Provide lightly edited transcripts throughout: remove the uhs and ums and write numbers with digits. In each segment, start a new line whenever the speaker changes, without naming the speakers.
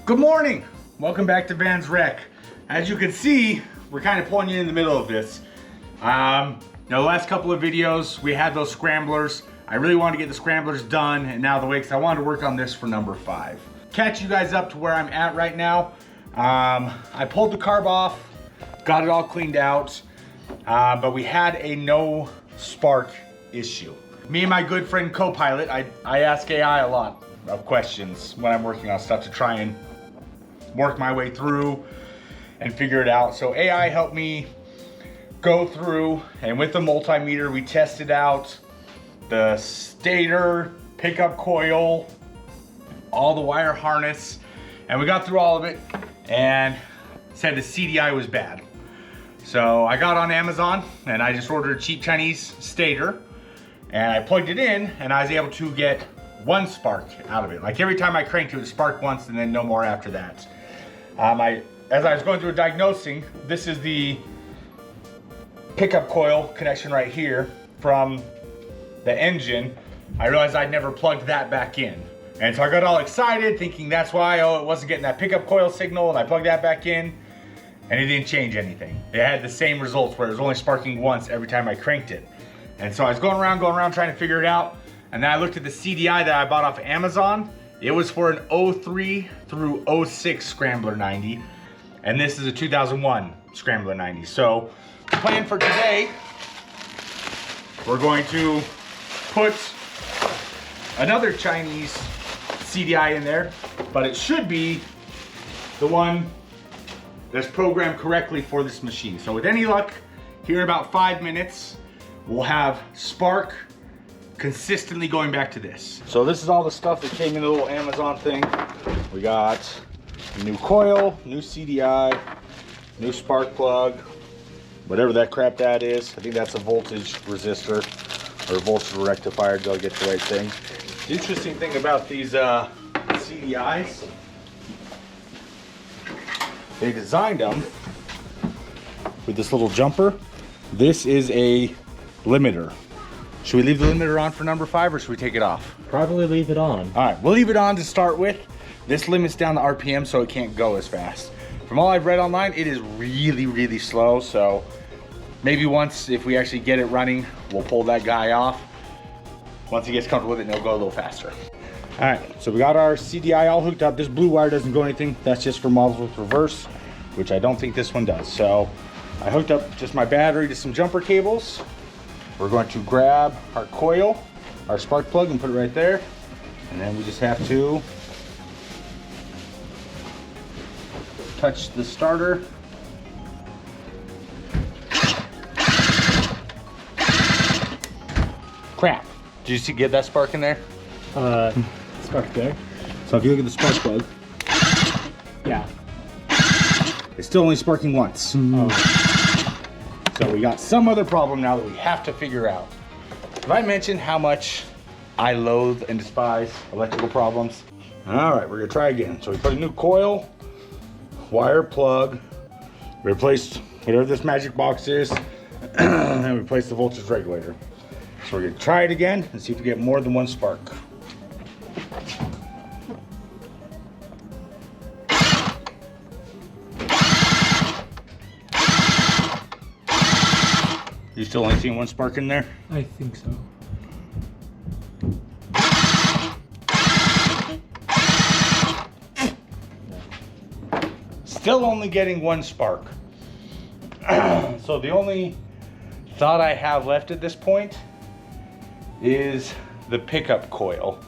Good morning. Welcome back to Van's Rec. As you can see, we're kind of pulling you in the middle of this. The last couple of videos, we had those scramblers. I really wanted to get the scramblers done and now the way, because I wanted to work on this for number 5. Catch you guys up to where I'm at right now. I pulled the carb off, got it all cleaned out, but we had a no spark issue. Me and my good friend co-pilot, I ask AI a lot of questions when I'm working on stuff to try and work my way through and figure it out. So AI helped me go through, and with the multimeter we tested out the stator, pickup coil, all the wire harness, and we got through all of it and said the CDI was bad. So I got on Amazon and I just ordered a cheap Chinese stator and I plugged it in and I was able to get 1 spark out of it. Like every time I cranked it would spark once and then no more after that. As I was going through diagnosing, this is the pickup coil connection right here from the engine. I realized I'd never plugged that back in. And so I got all excited thinking that's why, it wasn't getting that pickup coil signal, and I plugged that back in and it didn't change anything. It had the same results where it was only sparking once every time I cranked it. And so I was going around trying to figure it out. And then I looked at the CDI that I bought off Amazon. It was for an 03 through 06 Scrambler 90. And this is a 2001 Scrambler 90. So the plan for today, we're going to put another Chinese CDI in there, but it should be the one that's programmed correctly for this machine. So with any luck, here in about 5 minutes, we'll have spark consistently going back to this. So this is all the stuff that came in the little Amazon thing. We got a new coil, new CDI, new spark plug, whatever that crap that is. I think that's a voltage resistor or voltage rectifier to get the right thing. The interesting thing about these CDIs, they designed them with this little jumper. This is a limiter. Should we leave the limiter on for number 5 or should we take it off?
Probably leave it on.
All right, we'll leave it on to start with. This limits down the RPM so it can't go as fast. From all I've read online, it is really, really slow. So maybe once, if we actually get it running, we'll pull that guy off. Once he gets comfortable with it, it'll go a little faster. All right, so we got our CDI all hooked up. This blue wire doesn't go anything. That's just for models with reverse, which I don't think this one does. So I hooked up just my battery to some jumper cables. We're going to grab our coil, our spark plug, and put it right there. And then we just have to touch the starter. Crap. Did you get that spark in there?
Spark there.
So if you look at the spark plug,
Yeah.
it's still only sparking once. So we got some other problem now that we have to figure out. Have I mentioned how much I loathe and despise electrical problems? All right, we're gonna try again. So we put a new coil, wire plug, replaced whatever this magic box is, and replace the voltage regulator. So we're gonna try it again and see if we get more than 1 spark. You still only seeing 1 spark in there?
I think so.
Still only getting 1 spark. So the only thought I have left at this point is the pickup coil.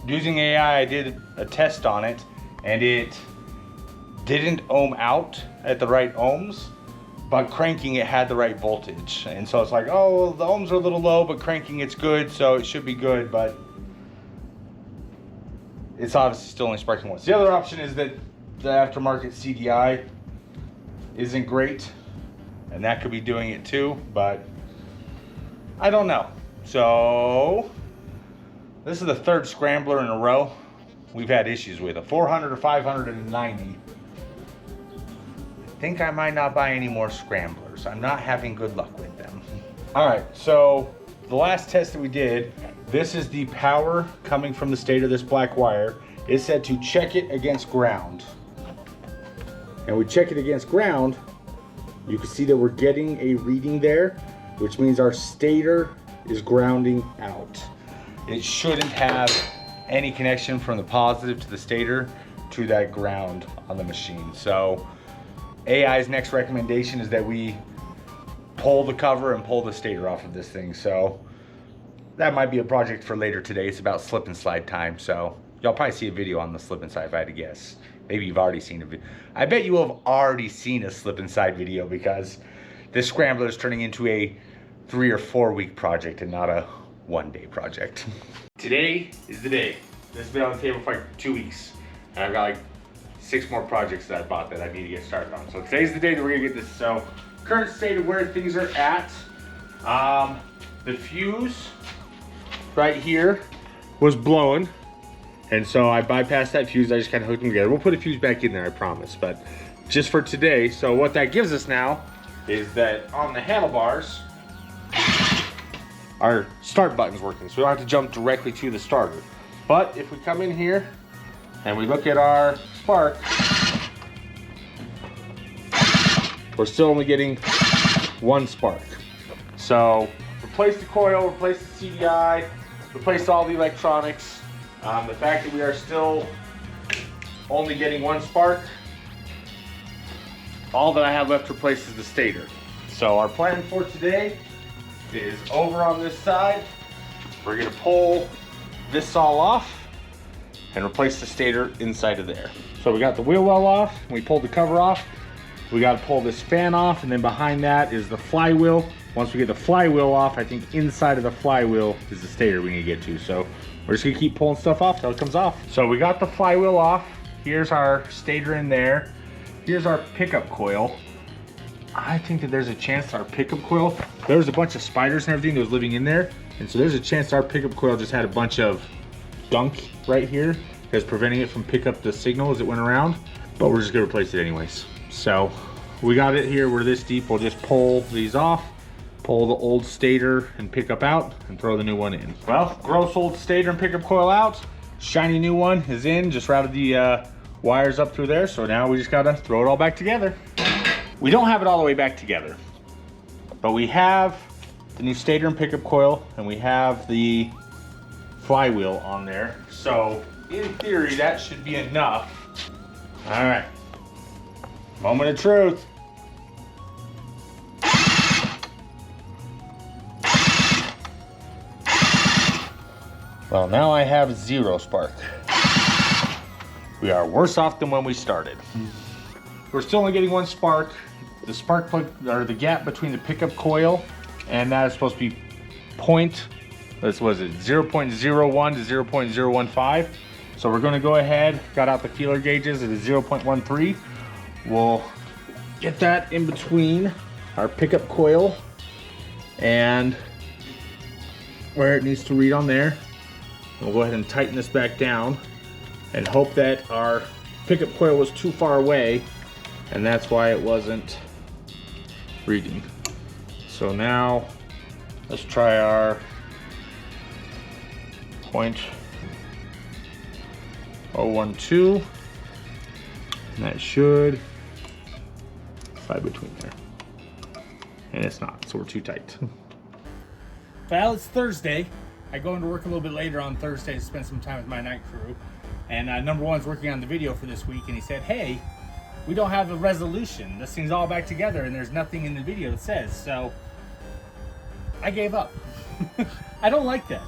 Using AI, I did a test on it and it didn't ohm out at the right ohms, but cranking it had the right voltage. And so it's like, oh, well, the ohms are a little low, but cranking it's good, so it should be good, but it's obviously still only sparking once. The other option is that the aftermarket CDI isn't great, and that could be doing it too, but I don't know. So this is the 3rd Scrambler in a row we've had issues with. A 400, a 500, and a 90. I think I might not buy any more Scramblers. I'm not having good luck with them. All right, so the last test that we did, this is the power coming from the stator, this black wire. it said to check it against ground. And we check it against ground, you can see that we're getting a reading there, which means our stator is grounding out. It shouldn't have any connection from the positive to the stator to that ground on the machine. So AI's next recommendation is that we pull the cover and pull the stator off of this thing. So that might be a project for later today. It's about slip and slide time. So y'all probably see a video on the slip and slide if I had to guess. Maybe you've already seen a video. I bet you have already seen a slip and slide video because this Scrambler is turning into a 3 or 4 week project and not a 1 day project. Today is the day. This has been on the table for like 2 weeks. And I've got like 6 more projects that I bought that I need to get started on. So today's the day that we're gonna get this. So current state of where things are at. The fuse right here was blowing. And so I bypassed that fuse. I just kind of hooked them together. We'll put a fuse back in there, I promise. But just for today, so what that gives us now is that on the handlebars, our start button's working. So we don't have to jump directly to the starter. But if we come in here and we look at our spark, we're still only getting 1 spark. So replace the coil, replace the CDI, replace all the electronics. The fact that we are still only getting 1 spark, all that I have left to replace is the stator. So our plan for today is over on this side. We're gonna pull this all off and replace the stator inside of there. So we got the wheel well off, we pulled the cover off. We gotta pull this fan off, and then behind that is the flywheel. Once we get the flywheel off, I think inside of the flywheel is the stator we need to get to. So we're just gonna keep pulling stuff off till it comes off. So we got the flywheel off. Here's our stator in there. Here's our pickup coil. I think that there's a chance our pickup coil, there was a bunch of spiders and everything that was living in there. And so there's a chance our pickup coil just had a bunch of gunk right here that's preventing it from picking up the signal as it went around. But we're just gonna replace it anyways. So we got it here, we're this deep. We'll just pull these off, pull the old stator and pickup out, and throw the new one in. Well, gross old stator and pickup coil out. Shiny new one is in, just routed the wires up through there. So now we just gotta throw it all back together. We don't have it all the way back together, but we have the new stator and pickup coil, and we have the flywheel on there. So in theory, that should be enough. All right, moment of truth. Well, now I have 0 spark. We are worse off than when we started. We're still only getting 1 spark. The spark plug, or the gap between the pickup coil and that is supposed to be 0.01 to 0.015. So we're gonna go ahead, got out the feeler gauges at a 0.13. We'll get that in between our pickup coil and where it needs to read on there. We'll go ahead and tighten this back down and hope that our pickup coil was too far away and that's why it wasn't reading. So now let's try our 0.012 and that should slide between there. And it's not, so we're too tight. Well, it's Thursday. I go into work a little bit later on Thursday to spend some time with my night crew. And number one's working on the video for this week, and he said, hey, we don't have a resolution. This thing's all back together, and there's nothing in the video that says. So I gave up. I don't like that.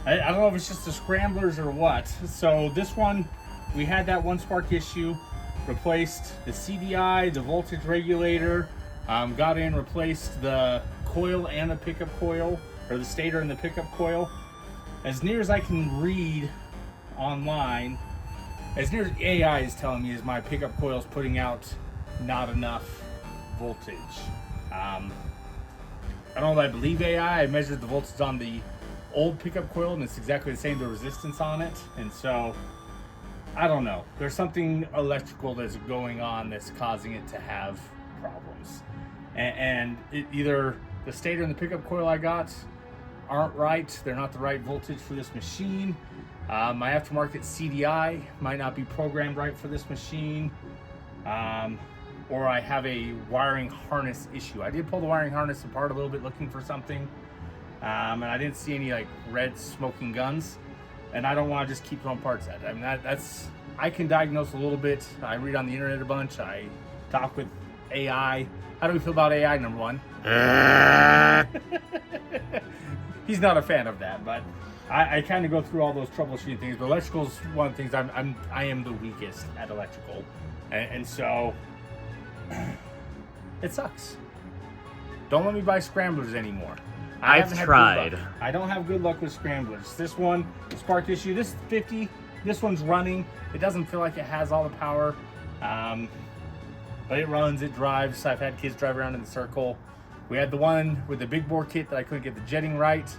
I don't know if it's just the scramblers or what. So this one, we had that 1 spark issue, replaced the CDI, the voltage regulator, got in, replaced the coil and the pickup coil, or the stator and the pickup coil. As near as I can read online, as near as AI is telling me, is my pickup coil is putting out not enough voltage. I don't know if I believe AI. I measured the voltage on the old pickup coil and it's exactly the same, the resistance on it. And so, I don't know. There's something electrical that's going on that's causing it to have problems. And either the stator and the pickup coil I got aren't right, they're not the right voltage for this machine, My aftermarket CDI might not be programmed right for this machine, or I have a wiring harness issue. I did pull the wiring harness apart a little bit looking for something, and I didn't see any like red smoking guns, and I don't want to just keep throwing parts at it. I mean, that's I can diagnose a little bit. I read on the internet a bunch. I talk with AI. How do we feel about AI, number one? He's not a fan of that, but I kind of go through all those troubleshooting things. But electrical is one of the things I am the weakest at electrical, and so it sucks. Don't let me buy Scramblers anymore.
I've tried.
I don't have good luck with Scramblers. This one, spark issue. This is 50. This one's running. It doesn't feel like it has all the power, but it runs. It drives. I've had kids drive around in the circle. We had the one with the big bore kit that I couldn't get the jetting right.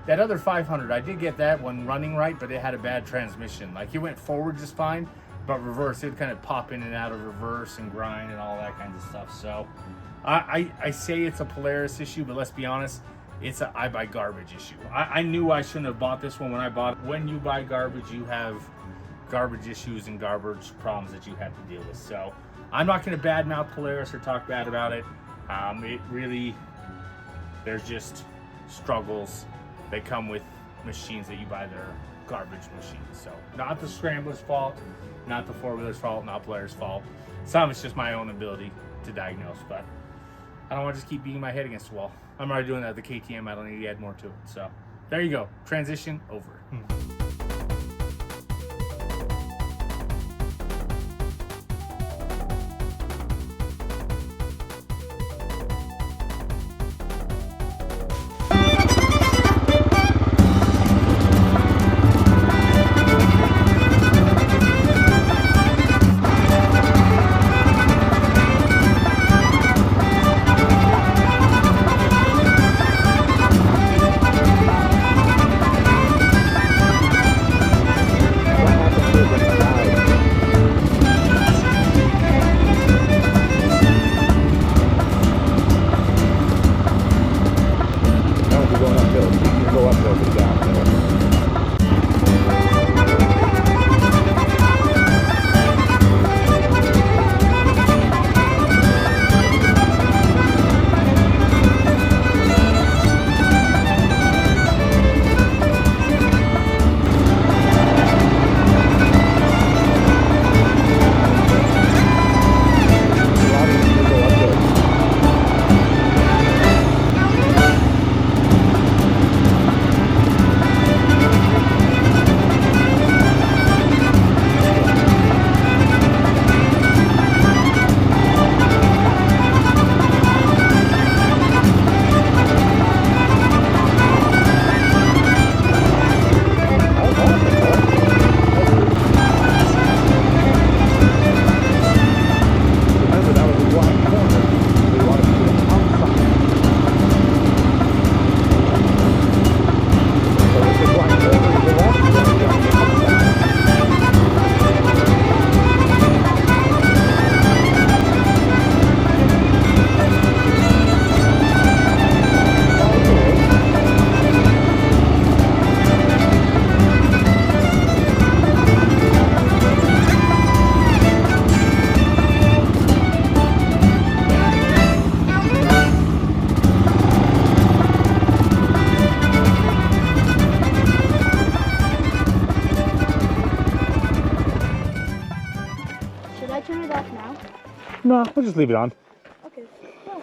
That other 500, I did get that one running right, but it had a bad transmission. Like it went forward just fine, but reverse, it would kind of pop in and out of reverse and grind and all that kind of stuff. So I say it's a Polaris issue, but let's be honest, it's a I buy garbage issue. I knew I shouldn't have bought this one when I bought it. When you buy garbage, you have garbage issues and garbage problems that you have to deal with. So I'm not going to badmouth Polaris or talk bad about it. It really, there's just struggles that come with machines that you buy. They're garbage machines. So not the Scrambler's fault, not the four-wheeler's fault, not Polaris' fault. Some of it's just my own ability to diagnose, but I don't want to just keep beating my head against the wall. I'm already doing that with the KTM. I don't need to add more to it. So there you go. Transition over.
Should I turn it off now?
No, we'll just leave it on.
Okay. Oh,